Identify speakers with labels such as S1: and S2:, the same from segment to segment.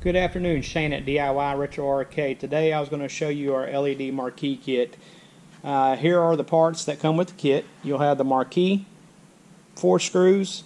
S1: Good afternoon, Shane at DIY Retro Arcade. Today I was going to show you our LED marquee kit. Here are the parts that come with the kit. You'll have the marquee, 4 screws,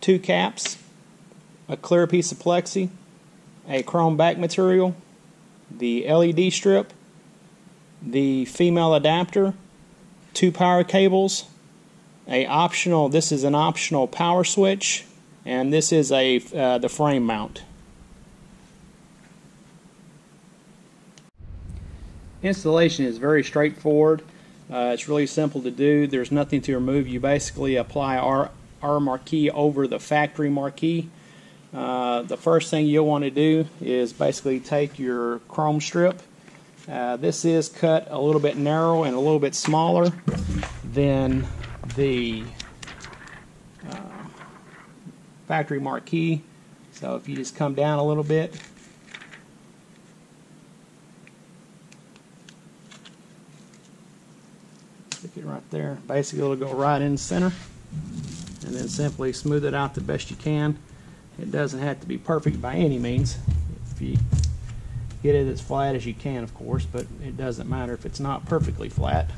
S1: 2 caps, a clear piece of plexi, a chrome back material, the LED strip, the female adapter, 2 power cables, this is an optional power switch, and this is the frame mount. Installation is very straightforward. It's really simple to do. There's nothing to remove. You basically apply our marquee over the factory marquee. The first thing you'll want to do is basically take your chrome strip. This is cut a little bit narrow and a little bit smaller than the factory marquee. So if you just come down a little bit, stick it right there. Basically it'll go right in the center, and then simply smooth it out the best you can. It doesn't have to be perfect by any means. If you get it as flat as you can, of course, but it doesn't matter if it's not perfectly flat.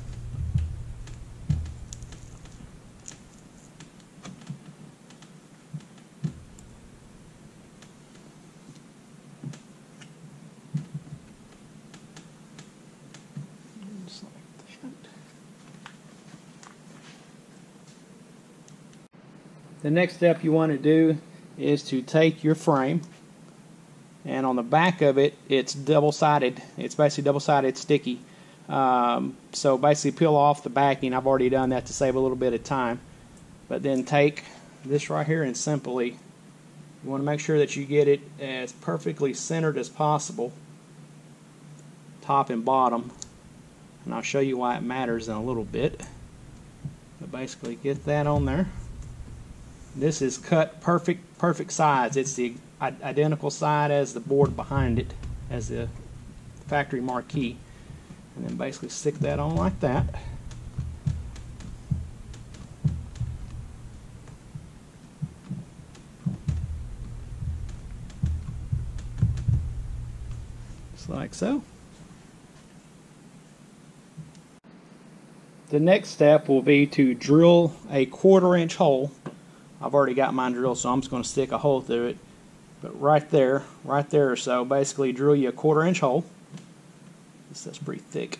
S1: Just like that. The next step you want to do is to take your frame, and on the back of it, it's double-sided. It's basically double-sided sticky. So basically peel off the backing. I've already done that to save a little bit of time. But then take this right here and simply, you want to make sure that you get it as perfectly centered as possible, top and bottom. And I'll show you why it matters in a little bit. But basically get that on there. This is cut perfect size. It's the identical side as the board behind it, as the factory marquee. And then basically stick that on like that. Just like so. The next step will be to drill a 1/4-inch hole. I've already got mine drilled, so I'm just going to stick a hole through it. But right there or so, basically drill you a 1/4-inch hole. That's pretty thick.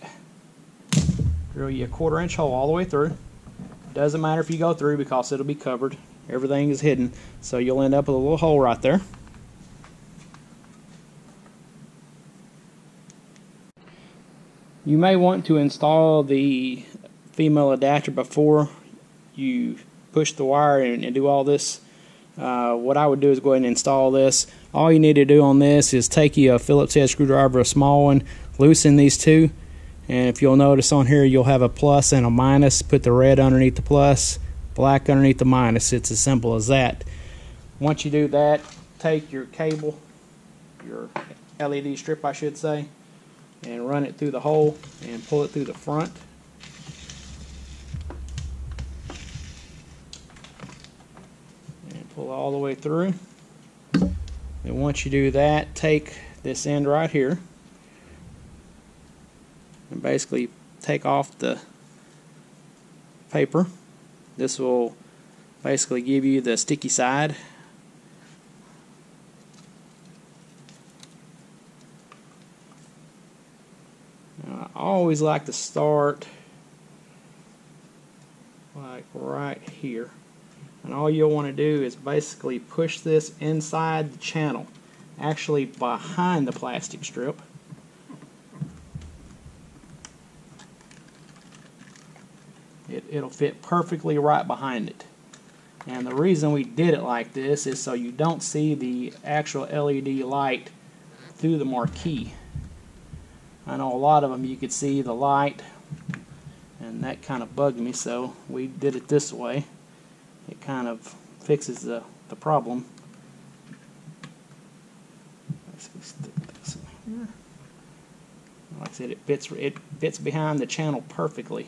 S1: Drill you a 1/4-inch hole all the way through. Doesn't matter if you go through because it'll be covered. Everything is hidden, so you'll end up with a little hole right there. You may want to install the female adapter before you push the wire and do all this. What I would do is go ahead and install this. All you need to do on this is take you a Phillips head screwdriver, a small one, loosen these two, and if you'll notice on here you'll have a plus and a minus. Put the red underneath the plus, black underneath the minus. It's as simple as that. Once you do that, take your cable, your LED strip I should say, and run it through the hole and pull it through the front. Pull all the way through. And once you do that, take this end right here and basically take off the paper. This will basically give you the sticky side. Now, I always like to start like right here. And all you'll want to do is basically push this inside the channel, actually behind the plastic strip. It'll fit perfectly right behind it. And the reason we did it like this is so you don't see the actual LED light through the marquee. I know a lot of them you could see the light, and that kind of bugged me, so we did it this way. It kind of fixes the problem. Basically stick this in here. Like I said, it fits behind the channel perfectly.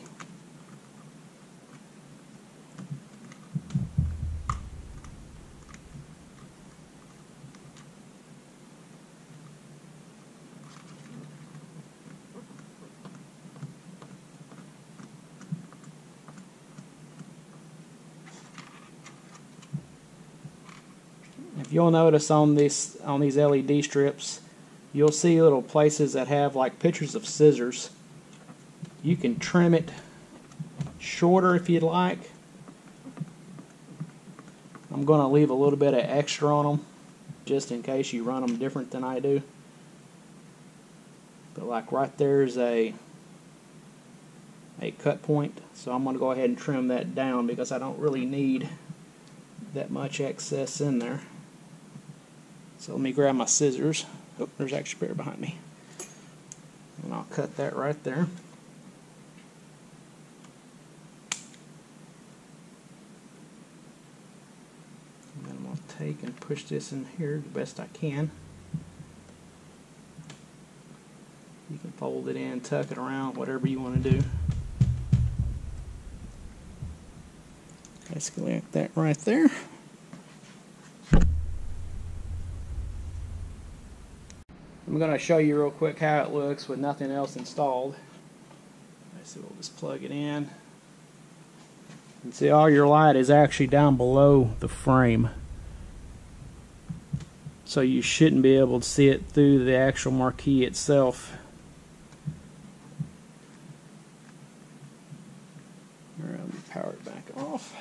S1: if you'll notice on these LED strips, you'll see little places that have like pictures of scissors. You can trim it shorter if you'd like. I'm going to leave a little bit of extra on them just in case you run them different than I do. But like right there's a cut point, so I'm going to go ahead and trim that down because I don't really need that much excess in there. So let me grab my scissors. Oh, there's actually a pair behind me. And I'll cut that right there. And then I'm going to take and push this in here the best I can. You can fold it in, tuck it around, whatever you want to do. Basically like that right there. I'm going to show you real quick how it looks with nothing else installed. So we'll just plug it in. And see, all your light is actually down below the frame. So you shouldn't be able to see it through the actual marquee itself. Alright, let me power it back off.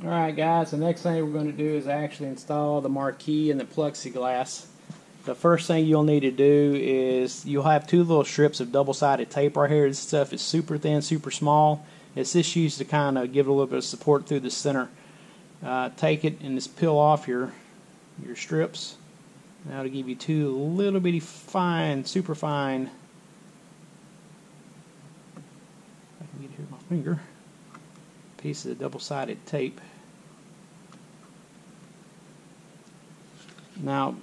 S1: Alright guys, the next thing we're going to do is actually install the marquee and the plexiglass. The first thing you'll need to do is you'll have two little strips of double-sided tape right here. This stuff is super thin, super small. It's just used to kind of give it a little bit of support through the center. Take it and just peel off your strips. That'll give you two little bitty fine, super fine, if I can get it here with my finger, pieces of double-sided tape. Now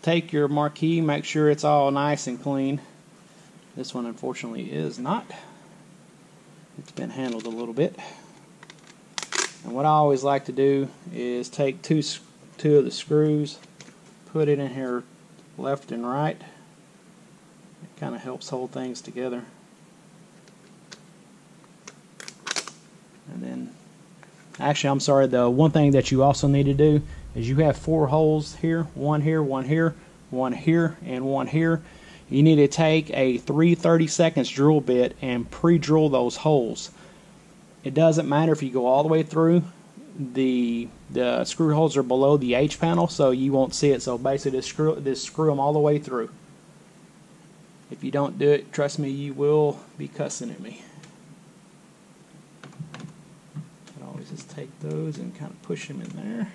S1: take your marquee, make sure it's all nice and clean. This one unfortunately is not. It's been handled a little bit. And what I always like to do is take two of the screws, put it in here left and right. It kind of helps hold things together. And then, actually I'm sorry, the one thing that you also need to do is you have 4 holes here, one here, one here, one here, and one here. You need to take a 3/32 drill bit and pre-drill those holes. It doesn't matter if you go all the way through. The screw holes are below the H panel, so you won't see it. So basically just screw them all the way through. If you don't do it, trust me, you will be cussing at me. I always just take those and kind of push them in there.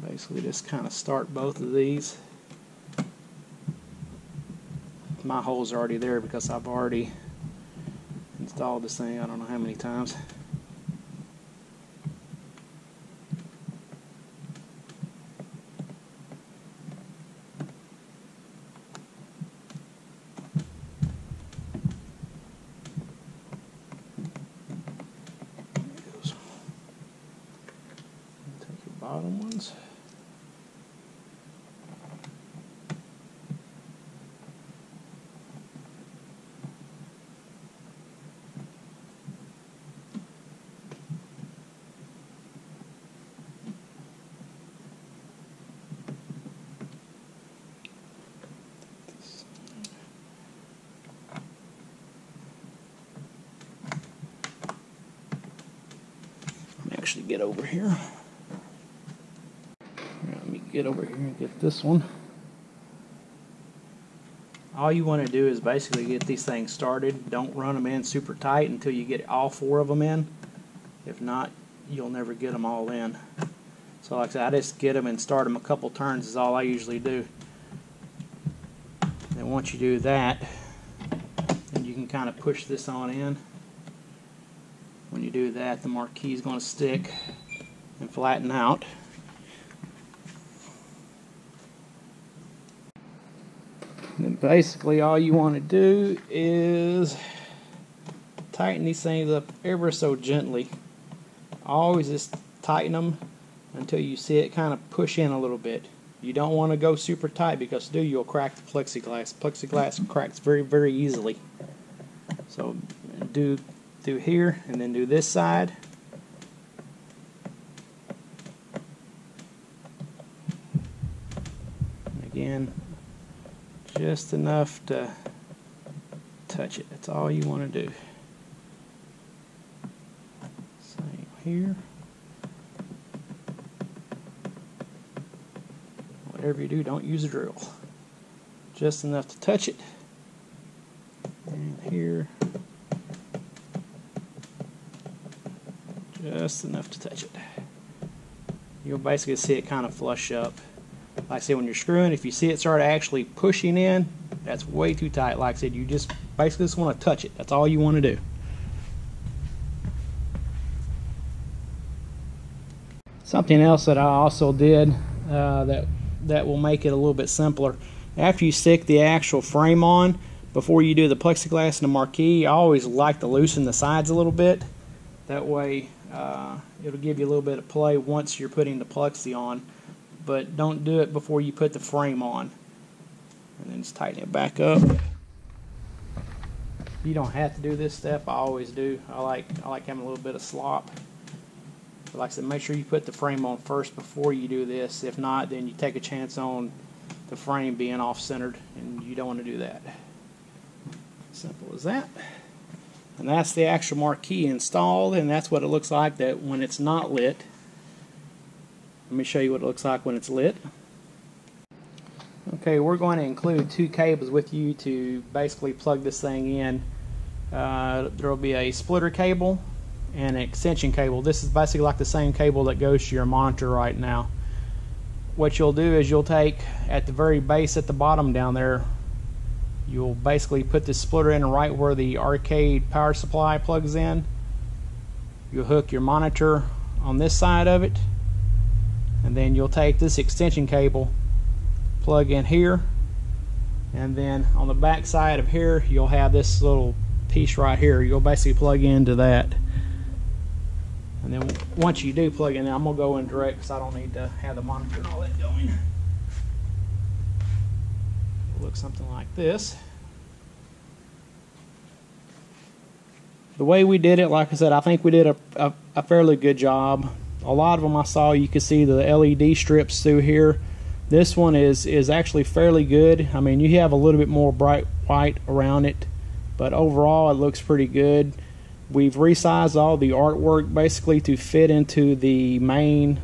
S1: Basically just kind of start both of these. My holes are already there because I've already installed this thing I don't know how many times. There goes. Take your bottom ones. Actually get over here. Let me get over here and get this one. All you want to do is basically get these things started. Don't run them in super tight until you get all 4 of them in. If not, you'll never get them all in. So like I said, I just get them and start them a couple turns is all I usually do. Then once you do that, then you can kind of push this on in. When you do that, the marquee is going to stick and flatten out. And then basically all you want to do is tighten these things up ever so gently. Always just tighten them until you see it kind of push in a little bit. You don't want to go super tight because you'll crack the plexiglass. Plexiglass cracks very, very easily. So do through here and then do this side. And again, just enough to touch it. That's all you want to do. Same here. Whatever you do, don't use a drill. Just enough to touch it. And here, just enough to touch it. You'll basically see it kind of flush up. Like I said, when you're screwing, if you see it start actually pushing in, that's way too tight. Like I said, you just basically just want to touch it. That's all you want to do. Something else that I also did that will make it a little bit simpler. After you stick the actual frame on, before you do the plexiglass and the marquee, I always like to loosen the sides a little bit. That way it'll give you a little bit of play once you're putting the plexi on. But don't do it before you put the frame on. And then just tighten it back up. You don't have to do this step. I always do. I like having a little bit of slop. But like I said, make sure you put the frame on first before you do this. If not, then you take a chance on the frame being off-centered, and you don't want to do that. Simple as that. And that's the actual marquee installed, and that's what it looks like that when it's not lit. Let me show you what it looks like when it's lit. Okay, we're going to include two cables with you to basically plug this thing in. There will be a splitter cable and an extension cable. This is basically like the same cable that goes to your monitor right now. What you'll do is you'll take at the very base at the bottom down there, you'll basically put this splitter in right where the arcade power supply plugs in. You'll hook your monitor on this side of it, and then you'll take this extension cable, plug in here, and then on the back side of here you'll have this little piece right here. You'll basically plug into that, and then once you do plug in, I'm going to go in direct because I don't need to have the monitor and all that going. It'll look something like this. The way we did it, like I said, I think we did a fairly good job. A lot of them I saw, you could see the LED strips through here. This one is actually fairly good. I mean, you have a little bit more bright white around it, but overall it looks pretty good. We've resized all the artwork basically to fit into the main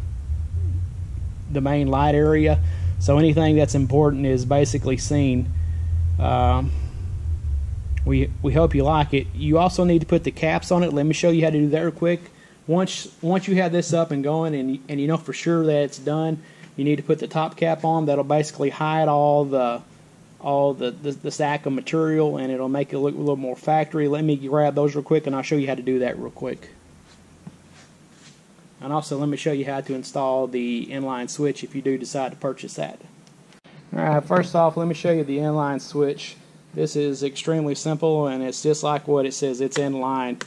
S1: light area, so anything that's important is basically seen. We hope you like it. You also need to put the caps on it. Let me show you how to do that real quick. Once you have this up and going, and you know for sure that it's done, you need to put the top cap on. That'll basically hide all the stack of material, and it'll make it look a little more factory. Let me grab those real quick, and I'll show you how to do that real quick. And also, let me show you how to install the inline switch if you do decide to purchase that. Alright, first off, let me show you the inline switch. This is extremely simple, and it's just like what it says. It's inline.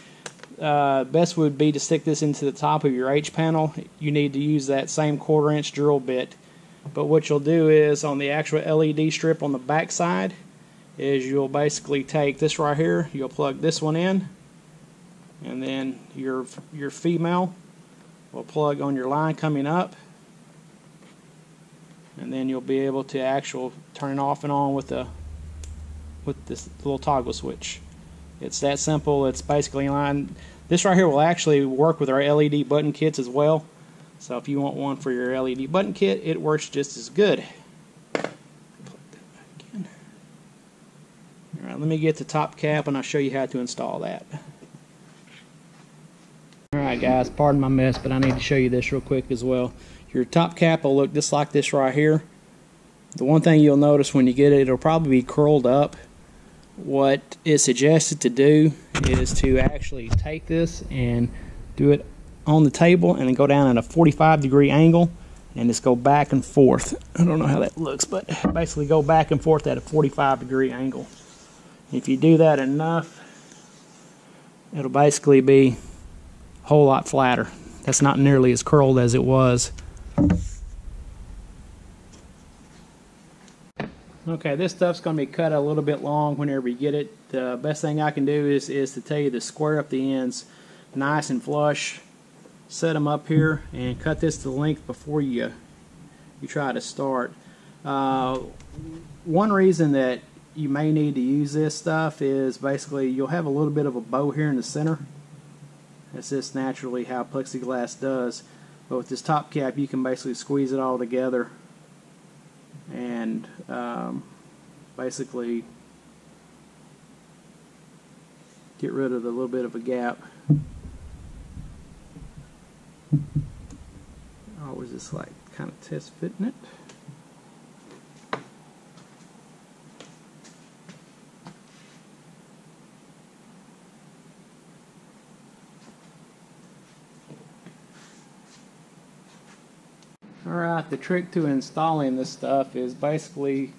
S1: Best would be to stick this into the top of your H panel. You need to use that same 1/4 inch drill bit. But what you'll do is on the actual LED strip on the back side is you'll basically take this right here, you'll plug this one in, and then your female will plug on your line coming up, and then you'll be able to actually turn it off and on with this little toggle switch. It's that simple. It's basically inline. This right here will actually work with our LED button kits as well. So if you want one for your LED button kit, it works just as good. Alright, let me get the top cap and I'll show you how to install that. Alright guys, pardon my mess, but I need to show you this real quick as well. Your top cap will look just like this right here. The one thing you'll notice when you get it, it'll probably be curled up. What is suggested to do is to actually take this and do it on the table and then go down at a 45-degree angle and just go back and forth. I don't know how that looks, but basically go back and forth at a 45-degree angle. If you do that enough, it'll basically be a whole lot flatter. That's not nearly as curled as it was. Okay, this stuff's going to be cut a little bit long whenever you get it. The best thing I can do is to tell you to square up the ends nice and flush. Set them up here and cut this to length before you try to start. One reason that you may need to use this stuff is basically you'll have a little bit of a bow here in the center. That's just naturally how plexiglass does. But with this top cap, you can basically squeeze it all together and basically get rid of the little bit of a gap. Always just like kind of test fitting it. Alright, the trick to installing this stuff is basically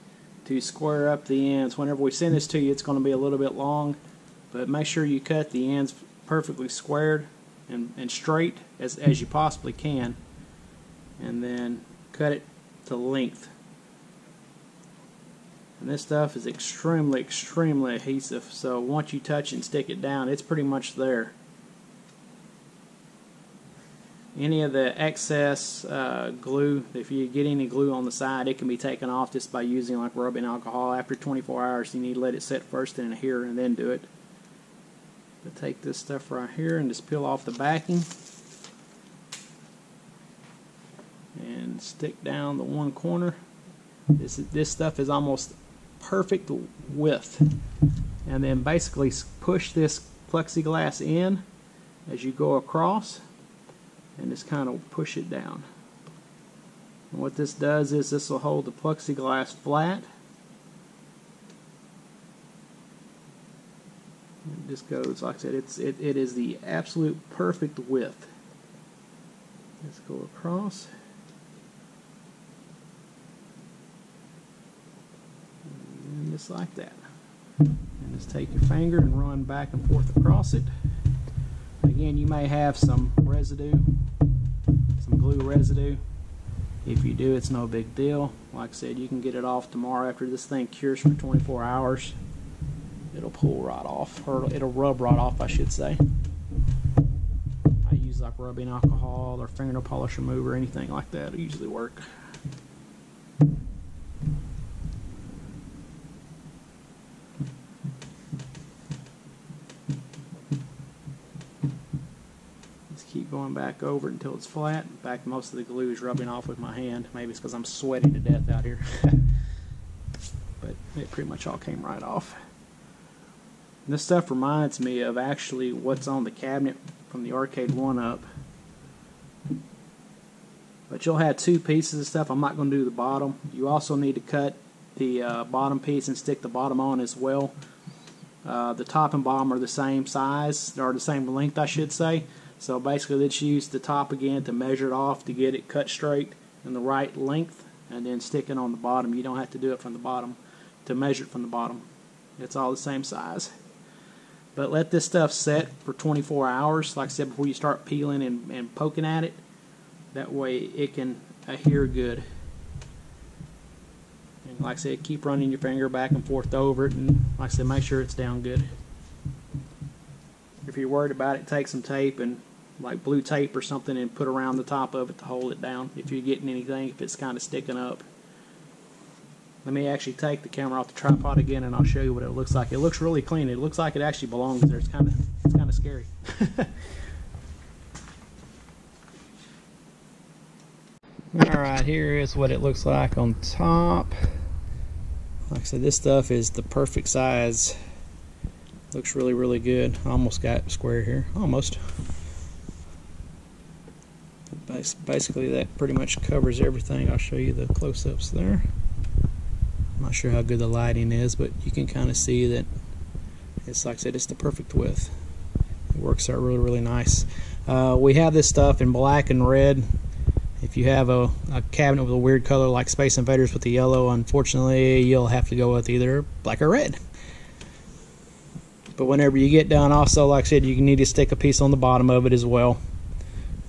S1: to square up the ends. Whenever we send this to you, it's going to be a little bit long, but make sure you cut the ends perfectly squared and straight as you possibly can, and then cut it to length. And this stuff is extremely adhesive, so once you touch and stick it down, it's pretty much there. Any of the excess glue, if you get any glue on the side, it can be taken off just by using like rubbing alcohol. After 24 hours, you need to let it set first in here and then do it. But take this stuff right here and just peel off the backing and stick down the one corner. This stuff is almost perfect width. And then basically push this plexiglass in as you go across, and just kind of push it down. And what this does is this will hold the plexiglass flat. It just goes, like I said, it is the absolute perfect width. Let's go across. And just like that. And just take your finger and run back and forth across it. Again, you may have some residue, some glue residue. If you do, it's no big deal. Like I said, you can get it off tomorrow after this thing cures for 24 hours. It'll pull right off, or it'll rub right off, I should say. I use like rubbing alcohol or fingernail polish remover, anything like that. It'll usually work. Keep going back over it until it's flat. In fact, most of the glue is rubbing off with my hand. Maybe it's because I'm sweating to death out here. But it pretty much all came right off. And this stuff reminds me of actually what's on the cabinet from the Arcade1Up. But you'll have two pieces of stuff. I'm not going to do the bottom. You also need to cut the bottom piece and stick the bottom on as well. The top and bottom are the same size, or the same length, I should say. So basically, let's use the top again to measure it off to get it cut straight and the right length, and then stick it on the bottom. You don't have to do it from the bottom to measure it from the bottom. It's all the same size. But let this stuff set for 24 hours, like I said, before you start peeling and poking at it. That way it can adhere good. And like I said, keep running your finger back and forth over it, and like I said, make sure it's down good. If you're worried about it, take some tape and like blue tape or something and put around the top of it to hold it down if you're getting anything, if it's kind of sticking up. Let me actually take the camera off the tripod again and I'll show you what it looks like. It looks really clean. It looks like it actually belongs there. It's kind of scary. Alright, here is what it looks like on top. Like I said, this stuff is the perfect size. Looks really good. I almost got square here. Almost. But basically that pretty much covers everything. I'll show you the close-ups there. I'm not sure how good the lighting is, but you can kind of see that it's, like I said, it's the perfect width. It works out really, really nice. We have this stuff in black and red. If you have a cabinet with a weird color like Space Invaders with the yellow, unfortunately you'll have to go with either black or red. But whenever you get done, also, like I said, you need to stick a piece on the bottom of it as well.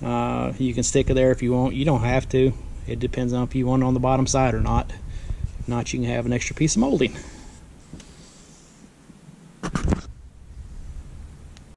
S1: You can stick it there if you want. You don't have to. It depends on if you want it on the bottom side or not. If not, you can have an extra piece of molding.